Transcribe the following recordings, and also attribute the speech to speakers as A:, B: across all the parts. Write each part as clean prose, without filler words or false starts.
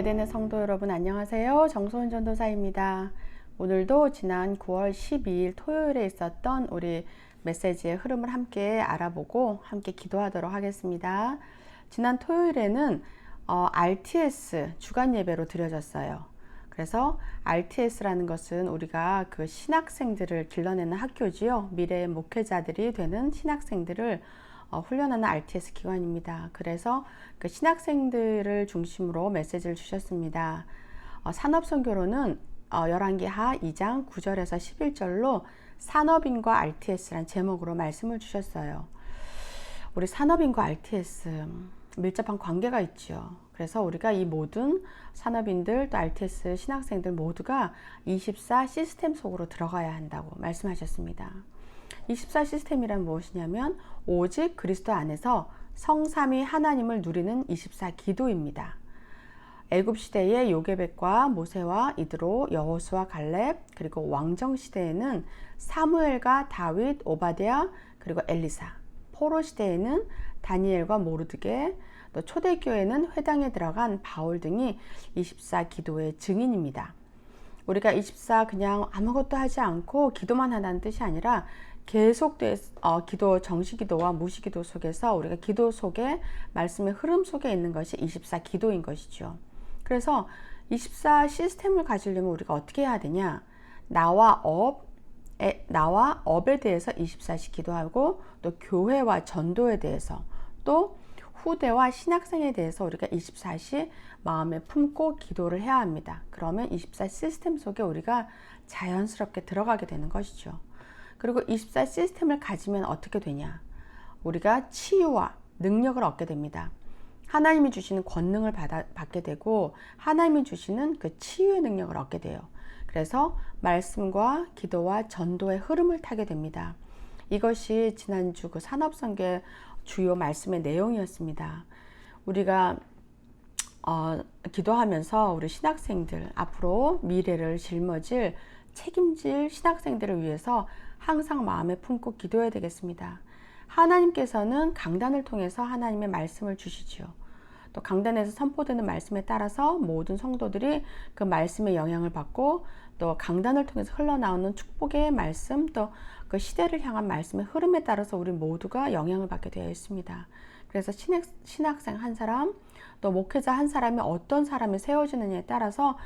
A: 에덴의 성도 여러분 안녕하세요. 정소은 전도사입니다. 오늘도 지난 9월 12일 토요일에 있었던 우리 메시지의 흐름을 함께 알아보고 함께 기도하도록 하겠습니다. 지난 토요일에는 RTS 주간 예배로 드려졌어요. 그래서 RTS라는 것은 우리가 그 신학생들을 길러내는 학교지요. 미래의 목회자들이 되는 신학생들을 훈련하는 RTS 기관입니다. 그래서 그 신학생들을 중심으로 메시지를 주셨습니다. 산업선교로는 열왕기하 2장 9절에서 11절로 산업인과 RTS란 제목으로 말씀을 주셨어요. 우리 산업인과 RTS 밀접한 관계가 있죠. 그래서 우리가 이 모든 산업인들 또 RTS 신학생들 모두가 24 시스템 속으로 들어가야 한다고 말씀하셨습니다. 24 시스템이란 무엇이냐면 오직 그리스도 안에서 성삼위 하나님을 누리는 24 기도입니다. 애굽 시대의 요게벳과 모세와 이드로, 여호수아, 갈렙, 그리고 왕정 시대에는 사무엘과 다윗, 오바댜, 그리고 엘리사, 포로 시대에는 다니엘과 모르드게, 또 초대교회는 회당에 들어간 바울 등이 24 기도의 증인입니다. 우리가 24 그냥 아무것도 하지 않고 기도만 한다는 뜻이 아니라 계속 기도, 정시기도와 무시기도 속에서 우리가 기도 속에 말씀의 흐름 속에 있는 것이 24 기도인 것이죠. 그래서 24 시스템을 가지려면 우리가 어떻게 해야 되냐? 나와 업에 대해서 24시 기도하고 또 교회와 전도에 대해서 또 후대와 신학생에 대해서 우리가 24시 마음에 품고 기도를 해야 합니다. 그러면 24 시스템 속에 우리가 자연스럽게 들어가게 되는 것이죠. 그리고 24 시스템을 가지면 어떻게 되냐? 우리가 치유와 능력을 얻게 됩니다. 하나님이 주시는 권능을 받게 되고 하나님이 주시는 그 치유의 능력을 얻게 돼요. 그래서 말씀과 기도와 전도의 흐름을 타게 됩니다. 이것이 지난주 그 산업선교의 주요 말씀의 내용이었습니다. 우리가 기도하면서 우리 신학생들 앞으로 미래를 짊어질 책임질 신학생들을 위해서 항상 마음에 품고 기도해야 되겠습니다. 하나님께서는 강단을 통해서 하나님의 말씀을 주시지요. 또 강단에서 선포되는 말씀에 따라서 모든 성도들이 그 말씀의 영향을 받고 또 강단을 통해서 흘러나오는 축복의 말씀 또 그 시대를 향한 말씀의 흐름에 따라서 우리 모두가 영향을 받게 되어 있습니다. 그래서 신학생 한 사람 또 목회자 한 사람이 어떤 사람이 세워지느냐에 따라서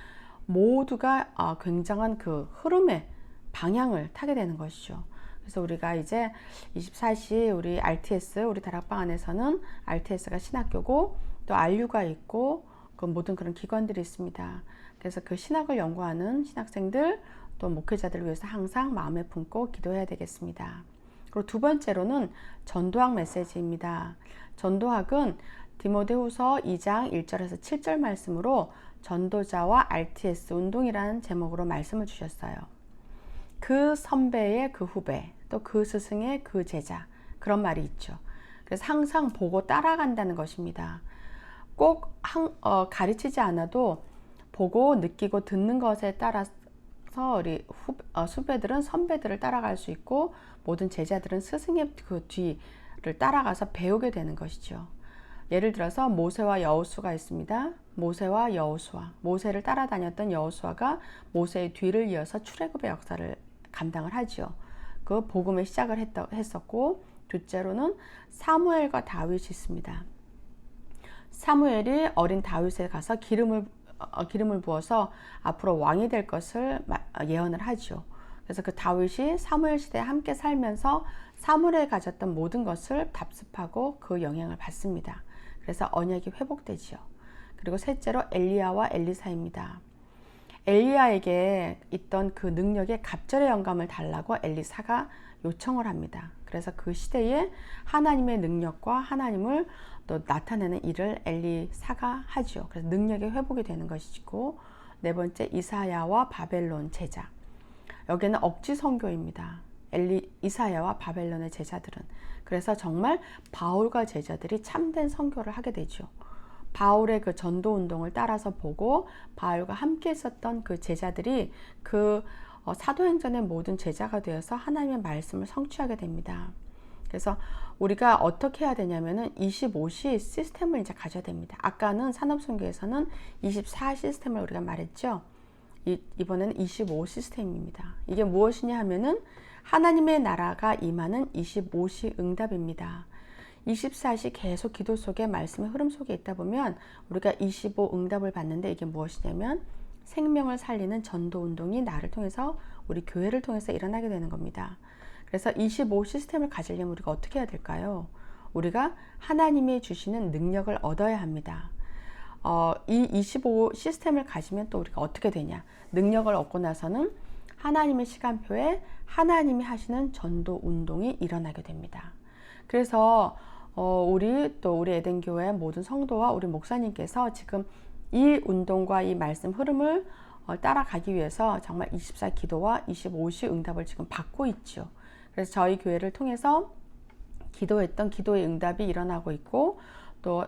A: 모두가 굉장한 그 흐름의 방향을 타게 되는 것이죠. 그래서 우리가 이제 24시 우리 RTS 우리 다락방 안에서는 RTS가 신학교고 또 RU가 있고 그 모든 그런 기관들이 있습니다. 그래서 그 신학을 연구하는 신학생들 또 목회자들을 위해서 항상 마음에 품고 기도해야 되겠습니다. 그리고 두 번째로는 전도학 메시지입니다. 전도학은 디모데후서 2장 1절에서 7절 말씀으로 전도자와 RTS 운동이라는 제목으로 말씀을 주셨어요. 그 선배의 그 후배, 또 그 스승의 그 제자, 그런 말이 있죠. 그래서 항상 보고 따라간다는 것입니다. 꼭 가르치지 않아도 보고 느끼고 듣는 것에 따라서 우리 후배들은 선배들을 따라갈 수 있고 모든 제자들은 스승의 그 뒤를 따라가서 배우게 되는 것이죠. 예를 들어서 모세와 여호수아가 있습니다. 모세와 여호수아, 모세를 따라다녔던 여호수아가 모세의 뒤를 이어서 출애굽의 역사를 감당을 하죠. 그 복음의 시작을 했었고 둘째로는 사무엘과 다윗이 있습니다. 사무엘이 어린 다윗에 가서 기름을 부어서 앞으로 왕이 될 것을 예언을 하죠. 그래서 그 다윗이 사무엘 시대에 함께 살면서 사무엘에 가졌던 모든 것을 답습하고 그 영향을 받습니다. 그래서 언약이 회복되지요. 그리고 셋째로 엘리야와 엘리사입니다. 엘리야에게 있던 그 능력의 갑절의 영감을 달라고 엘리사가 요청을 합니다. 그래서 그 시대에 하나님의 능력과 하나님을 또 나타내는 일을 엘리사가 하죠. 그래서 능력의 회복이 되는 것이고 네 번째 이사야와 바벨론 제자. 여기는 억지 선교입니다. 이사야와 바벨론의 제자들은. 그래서 정말 바울과 제자들이 참된 선교를 하게 되죠. 바울의 그 전도 운동을 따라서 보고 바울과 함께 있었던 그 제자들이 그 사도행전의 모든 제자가 되어서 하나님의 말씀을 성취하게 됩니다. 그래서 우리가 어떻게 해야 되냐면은 25시 시스템을 이제 가져야 됩니다. 아까는 산업선교에서는 24 시스템을 우리가 말했죠. 이번에는 25 시스템입니다. 이게 무엇이냐 하면은 하나님의 나라가 임하는 25시 응답입니다. 24시 계속 기도 속에 말씀의 흐름 속에 있다 보면 우리가 25 응답을 받는데, 이게 무엇이냐면 생명을 살리는 전도 운동이 나를 통해서, 우리 교회를 통해서 일어나게 되는 겁니다. 그래서 25 시스템을 가지려면 우리가 어떻게 해야 될까요? 우리가 하나님이 주시는 능력을 얻어야 합니다. 이 25 시스템을 가지면 또 우리가 어떻게 되냐? 능력을 얻고 나서는 하나님의 시간표에 하나님이 하시는 전도 운동이 일어나게 됩니다. 그래서 우리 에덴교회 모든 성도와 우리 목사님께서 지금 이 운동과 이 말씀 흐름을 따라가기 위해서 정말 24 기도와 25시 응답을 지금 받고 있죠. 그래서 저희 교회를 통해서 기도했던 기도의 응답이 일어나고 있고, 또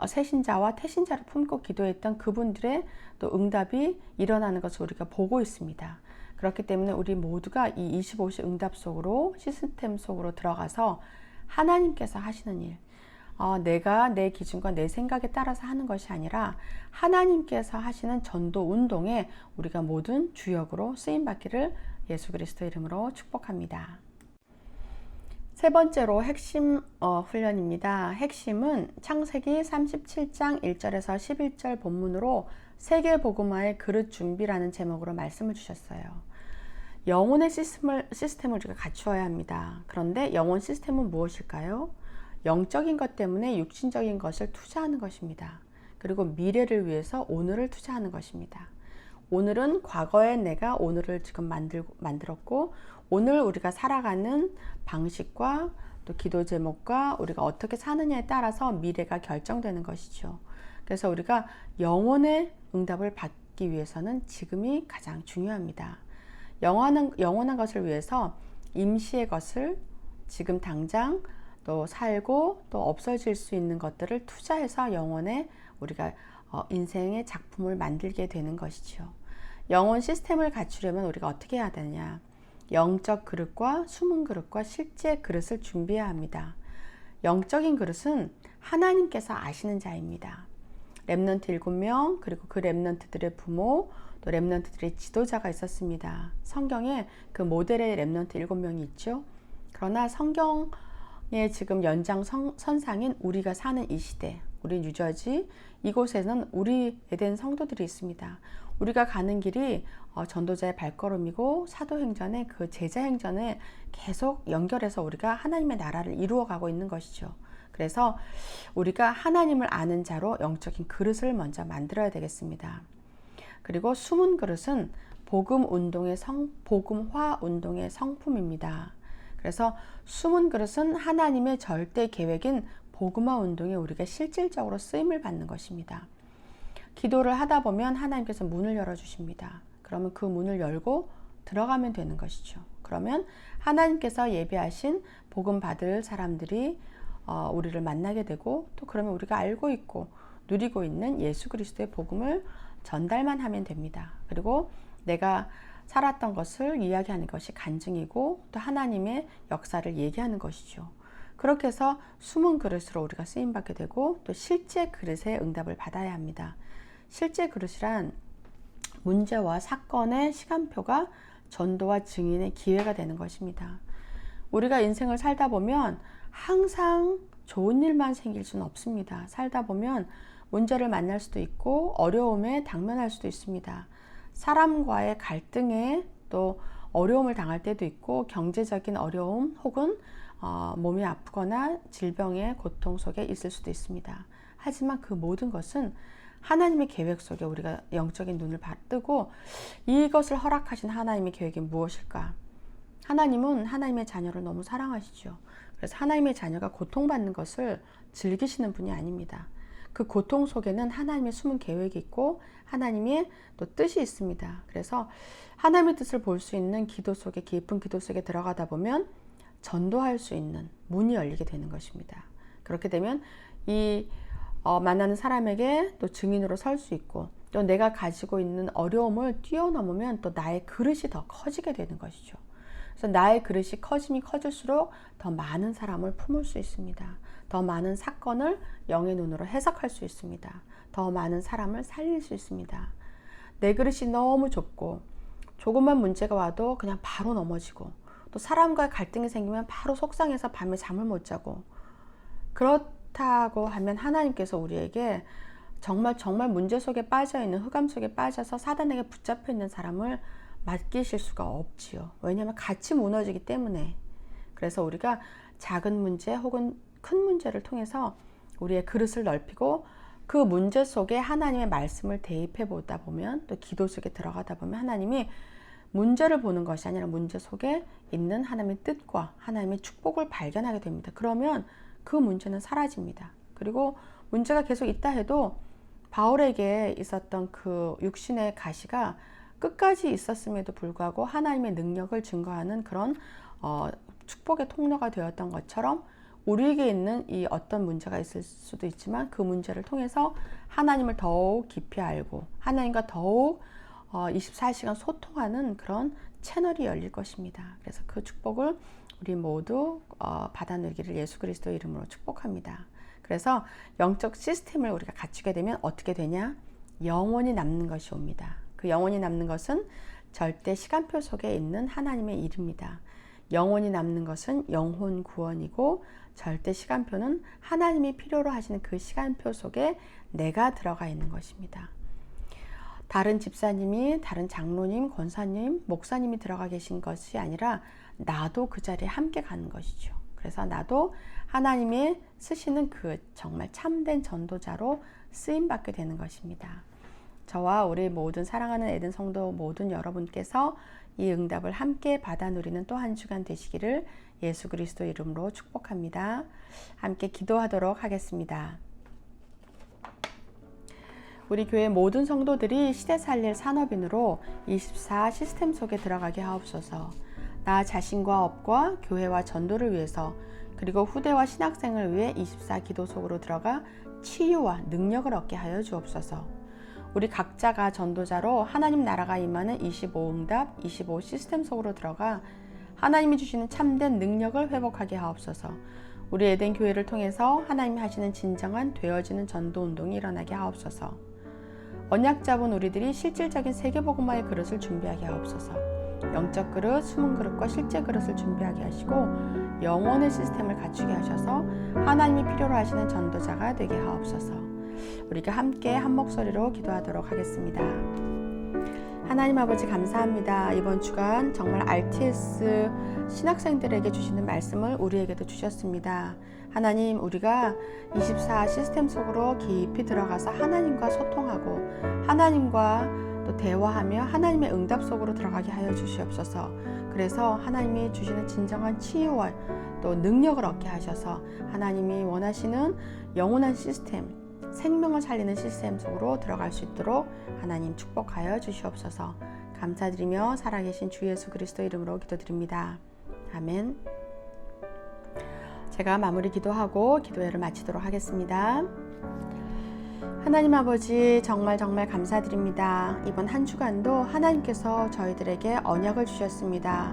A: 새신자와 태신자를 품고 기도했던 그분들의 또 응답이 일어나는 것을 우리가 보고 있습니다. 그렇기 때문에 우리 모두가 이 25시 응답 속으로, 시스템 속으로 들어가서 하나님께서 하시는 일, 내가 내 기준과 내 생각에 따라서 하는 것이 아니라 하나님께서 하시는 전도 운동에 우리가 모든 주역으로 쓰임받기를 예수 그리스도 이름으로 축복합니다. 세 번째로 핵심 훈련입니다. 핵심은 창세기 37장 1절에서 11절 본문으로 세계복음화의 그릇 준비라는 제목으로 말씀을 주셨어요. 영혼의 시스템을 우리가 갖추어야 합니다. 그런데 영혼 시스템은 무엇일까요? 영적인 것 때문에 육신적인 것을 투자하는 것입니다. 그리고 미래를 위해서 오늘을 투자하는 것입니다. 오늘은 과거의 내가 오늘을 지금 만들었고, 오늘 우리가 살아가는 방식과 또 기도 제목과 우리가 어떻게 사느냐에 따라서 미래가 결정되는 것이죠. 그래서 우리가 영혼의 응답을 받기 위해서는 지금이 가장 중요합니다. 영원한 것을 위해서 임시의 것을 지금 당장 또 살고 또 없어질 수 있는 것들을 투자해서 영혼에 우리가 인생의 작품을 만들게 되는 것이죠. 영혼 시스템을 갖추려면 우리가 어떻게 해야 되냐? 영적 그릇과 숨은 그릇과 실제 그릇을 준비해야 합니다. 영적인 그릇은 하나님께서 아시는 자입니다. 렘넌트 7명, 그리고 그 렘넌트들의 부모, 또 렘넌트들의 지도자가 있었습니다. 성경에 그 모델의 렘넌트 7명이 있죠. 그러나 성경의 지금 연장선상인 우리가 사는 이 시대, 우리 뉴저지 이곳에는 우리 에덴 성도들이 있습니다. 우리가 가는 길이 전도자의 발걸음이고, 사도행전의 그 제자행전에 계속 연결해서 우리가 하나님의 나라를 이루어가고 있는 것이죠. 그래서 우리가 하나님을 아는 자로 영적인 그릇을 먼저 만들어야 되겠습니다. 그리고 숨은 그릇은 복음화 운동의 성품입니다. 그래서 숨은 그릇은 하나님의 절대 계획인 복음화 운동에 우리가 실질적으로 쓰임을 받는 것입니다. 기도를 하다 보면 하나님께서 문을 열어주십니다. 그러면 그 문을 열고 들어가면 되는 것이죠. 그러면 하나님께서 예비하신 복음 받을 사람들이 우리를 만나게 되고, 또 그러면 우리가 알고 있고 누리고 있는 예수 그리스도의 복음을 전달만 하면 됩니다. 그리고 내가 살았던 것을 이야기하는 것이 간증이고, 또 하나님의 역사를 얘기하는 것이죠. 그렇게 해서 숨은 그릇으로 우리가 쓰임받게 되고, 또 실제 그릇의 응답을 받아야 합니다. 실제 그릇이란 문제와 사건의 시간표가 전도와 증인의 기회가 되는 것입니다. 우리가 인생을 살다 보면 항상 좋은 일만 생길 수는 없습니다. 살다 보면 문제를 만날 수도 있고 어려움에 당면할 수도 있습니다. 사람과의 갈등에 또 어려움을 당할 때도 있고, 경제적인 어려움 혹은 몸이 아프거나 질병의 고통 속에 있을 수도 있습니다. 하지만 그 모든 것은 하나님의 계획 속에 우리가 영적인 눈을 뜨고, 이것을 허락하신 하나님의 계획이 무엇일까? 하나님은 하나님의 자녀를 너무 사랑하시죠. 그래서 하나님의 자녀가 고통받는 것을 즐기시는 분이 아닙니다. 그 고통 속에는 하나님의 숨은 계획이 있고 하나님의 또 뜻이 있습니다. 그래서 하나님의 뜻을 볼 수 있는 기도 속에, 깊은 기도 속에 들어가다 보면 전도할 수 있는 문이 열리게 되는 것입니다. 그렇게 되면 이 만나는 사람에게 또 증인으로 설 수 있고, 또 내가 가지고 있는 어려움을 뛰어넘으면 또 나의 그릇이 더 커지게 되는 것이죠. 그래서 나의 그릇이 커지면 커질수록 더 많은 사람을 품을 수 있습니다. 더 많은 사건을 영의 눈으로 해석할 수 있습니다. 더 많은 사람을 살릴 수 있습니다. 내 그릇이 너무 좁고 조금만 문제가 와도 그냥 바로 넘어지고, 또 사람과의 갈등이 생기면 바로 속상해서 밤에 잠을 못 자고, 그렇다고 하면 하나님께서 우리에게 정말 문제 속에 빠져있는, 흑암 속에 빠져서 사단에게 붙잡혀 있는 사람을 맡기실 수가 없지요. 왜냐하면 같이 무너지기 때문에. 그래서 우리가 작은 문제 혹은 큰 문제를 통해서 우리의 그릇을 넓히고, 그 문제 속에 하나님의 말씀을 대입해 보다 보면, 또 기도 속에 들어가다 보면 하나님이 문제를 보는 것이 아니라 문제 속에 있는 하나님의 뜻과 하나님의 축복을 발견하게 됩니다. 그러면 그 문제는 사라집니다. 그리고 문제가 계속 있다 해도 바울에게 있었던 그 육신의 가시가 끝까지 있었음에도 불구하고 하나님의 능력을 증거하는 그런 축복의 통로가 되었던 것처럼, 우리에게 있는 이 어떤 문제가 있을 수도 있지만 그 문제를 통해서 하나님을 더욱 깊이 알고 하나님과 더욱 24시간 소통하는 그런 채널이 열릴 것입니다. 그래서 그 축복을 우리 모두 받아 누리기를 예수 그리스도 이름으로 축복합니다. 그래서 영적 시스템을 우리가 갖추게 되면 어떻게 되냐? 영원히 남는 것이 옵니다. 그 영원히 남는 것은 절대 시간표 속에 있는 하나님의 일입니다. 영원히 남는 것은 영혼 구원이고, 절대 시간표는 하나님이 필요로 하시는 그 시간표 속에 내가 들어가 있는 것입니다. 다른 집사님이, 다른 장로님, 권사님, 목사님이 들어가 계신 것이 아니라 나도 그 자리에 함께 가는 것이죠. 그래서 나도 하나님이 쓰시는 그 정말 참된 전도자로 쓰임받게 되는 것입니다. 저와 우리 모든 사랑하는 에덴 성도 모든 여러분께서 이 응답을 함께 받아 누리는 또 한 주간 되시기를 예수 그리스도 이름으로 축복합니다. 함께 기도하도록 하겠습니다. 우리 교회 모든 성도들이 시대 살릴 산업인으로 24 시스템 속에 들어가게 하옵소서. 나 자신과 업과 교회와 전도를 위해서, 그리고 후대와 신학생을 위해 24 기도 속으로 들어가 치유와 능력을 얻게 하여 주옵소서. 우리 각자가 전도자로 하나님 나라가 임하는 25 응답, 25 시스템 속으로 들어가 하나님이 주시는 참된 능력을 회복하게 하옵소서. 우리 에덴 교회를 통해서 하나님이 하시는 진정한 되어지는 전도 운동이 일어나게 하옵소서. 언약 잡은 우리들이 실질적인 세계복음화의 그릇을 준비하게 하옵소서. 영적 그릇, 숨은 그릇과 실제 그릇을 준비하게 하시고 영혼의 시스템을 갖추게 하셔서 하나님이 필요로 하시는 전도자가 되게 하옵소서. 우리가 함께 한 목소리로 기도하도록 하겠습니다. 하나님 아버지 감사합니다. 이번 주간 정말 RTS 신학생들에게 주시는 말씀을 우리에게도 주셨습니다. 하나님, 우리가 24 시스템 속으로 깊이 들어가서 하나님과 소통하고 하나님과 또 대화하며 하나님의 응답 속으로 들어가게 하여 주시옵소서. 그래서 하나님이 주시는 진정한 치유와 또 능력을 얻게 하셔서 하나님이 원하시는 영원한 시스템, 생명을 살리는 시스템 속으로 들어갈 수 있도록 하나님 축복하여 주시옵소서. 감사드리며 살아계신 주 예수 그리스도 이름으로 기도드립니다. 아멘. 제가 마무리 기도하고 기도회를 마치도록 하겠습니다. 하나님 아버지 정말 감사드립니다. 이번 한 주간도 하나님께서 저희들에게 언약을 주셨습니다.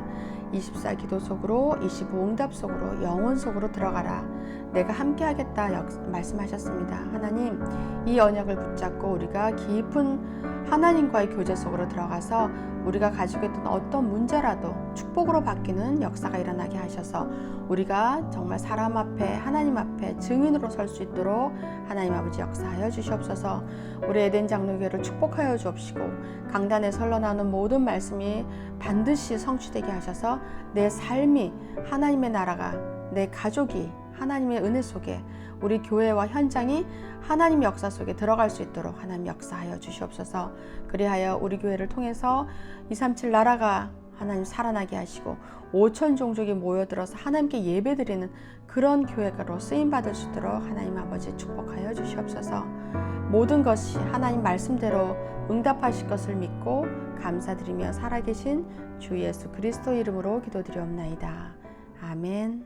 A: 24 기도 속으로, 25 응답 속으로, 영혼 속으로 들어가라. 내가 함께 하겠다 말씀하셨습니다. 하나님, 이 언약을 붙잡고 우리가 깊은 하나님과의 교제 속으로 들어가서 우리가 가지고 있던 어떤 문제라도 축복으로 바뀌는 역사가 일어나게 하셔서 우리가 정말 사람 앞에, 하나님 앞에 증인으로 설 수 있도록 하나님 아버지 역사하여 주시옵소서. 우리 에덴 장로교회를 축복하여 주옵시고 강단에서 흘러나오는 모든 말씀이 반드시 성취되게 하셔서 내 삶이 하나님의 나라가, 내 가족이 하나님의 은혜 속에, 우리 교회와 현장이 하나님의 역사 속에 들어갈 수 있도록 하나님 역사하여 주시옵소서. 그리하여 우리 교회를 통해서 237 나라가 하나님 살아나게 하시고 5천 종족이 모여들어서 하나님께 예배드리는 그런 교회가로 쓰임받을 수 있도록 하나님 아버지 축복하여 주시옵소서. 모든 것이 하나님 말씀대로 응답하실 것을 믿고 감사드리며 살아계신 주 예수 그리스도 이름으로 기도드리옵나이다. 아멘.